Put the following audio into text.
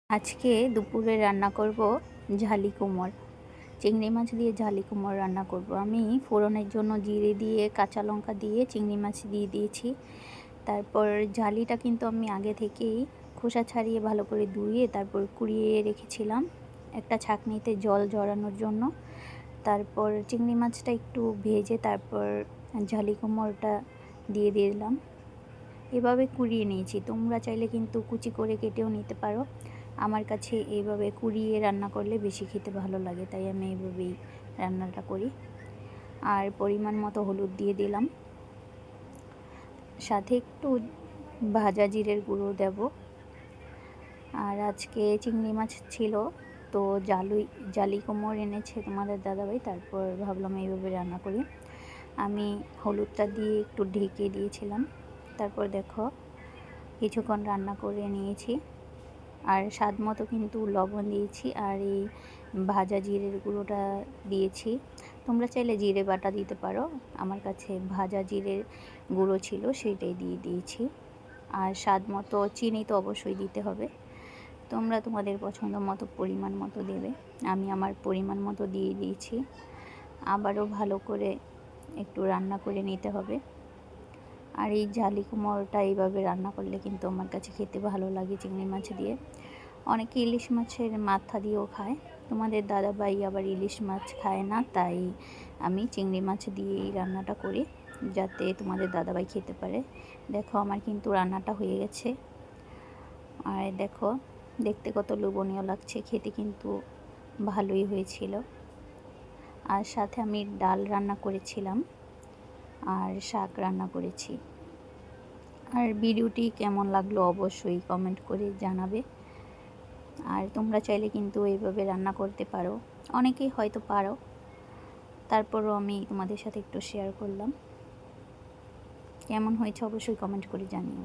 আজকে দুপুরে রান্না করব ঝালি কুমড়, চিংড়ি মাছ দিয়ে ঝালি কুমড় রান্না করব। আমি ফোড়নের জন্য জিরে দিয়ে কাঁচা লঙ্কা দিয়ে চিংড়ি মাছ দিয়ে দিয়েছি। তারপর ঝালিটা কিন্তু আমি আগে থেকেই খোসা ছাড়িয়ে ভালো করে ধুয়ে তারপর কুড়িয়ে রেখেছিলাম একটা ছাঁকনিতে জল ঝরানোর জন্য। তারপর চিংড়ি মাছটা একটু ভেজে তারপর ঝালি কুমড়টা দিয়ে দিলাম। এভাবে কুড়িয়ে নিয়েছি, তোমরা চাইলে কিন্তু কুচি করে কেটেও নিতে পারো। আমার কাছে এইভাবে কুড়িয়ে রান্না করলে বেশি খেতে ভালো লাগে, তাই আমি এইভাবেই রান্নাটা করি। আর পরিমাণ মতো হলুদ দিয়ে দিলাম, সাথে একটু ভাজা জিরের গুঁড়ো দেব। আর আজকে চিংড়ি মাছ ছিল, তো জালি কুমড় এনেছে তোমাদের দাদাভাই, তারপর ভাবলাম এইভাবে রান্না করি। আমি হলুদটা দিয়ে একটু ঢেকে দিয়েছিলাম। তারপর দেখো কিছুক্ষণ রান্না করে নিয়েছি। আর স্বাদ মতো কিন্তু লবণ দিয়েছি, আর এই ভাজা জিরের গুঁড়োটা দিয়েছি। তোমরা চাইলে জিরে বাটা দিতে পারো, আমার কাছে ভাজা জিরের গুঁড়ো ছিল সেইটাই দিয়ে দিয়েছি। আর স্বাদ মতো চিনি তো অবশ্যই দিতে হবে, তোমরা তোমাদের পছন্দ মতো পরিমাণ মতো দেবে। আমি আমার পরিমাণ মতো দিয়ে দিয়েছি। আবারও ভালো করে একটু রান্না করে নিতে হবে। আর এই ঝালি কুমড়োটা এইভাবে রান্না করলে কিন্তু আমার কাছে খেতে ভালো লাগে চিংড়ি মাছ দিয়ে। অনেকে ইলিশ মাছের মাথা দিয়েও খায়, তোমাদের দাদাভাই আবার ইলিশ মাছ খায় না, তাই আমি চিংড়ি মাছ দিয়েই রান্নাটা করি যাতে তোমাদের দাদাভাই খেতে পারে। দেখো আমার কিন্তু রান্নাটা হয়ে গেছে। আর দেখো দেখতে কত লোভনীয় লাগছে, খেতে কিন্তু ভালোই হয়েছিল। আর সাথে আমি ডাল রান্না করেছিলাম আর শাক রান্না করেছি। আর ভিডিওটি কেমন লাগলো অবশ্যই কমেন্ট করে জানাবে। আর তোমরা চাইলে কিন্তু এইভাবে রান্না করতে পারো, অনেকেই হয়তো পারো, তারপরও আমি তোমাদের সাথে একটু শেয়ার করলাম। কেমন হয়েছে অবশ্যই কমেন্ট করে জানিও।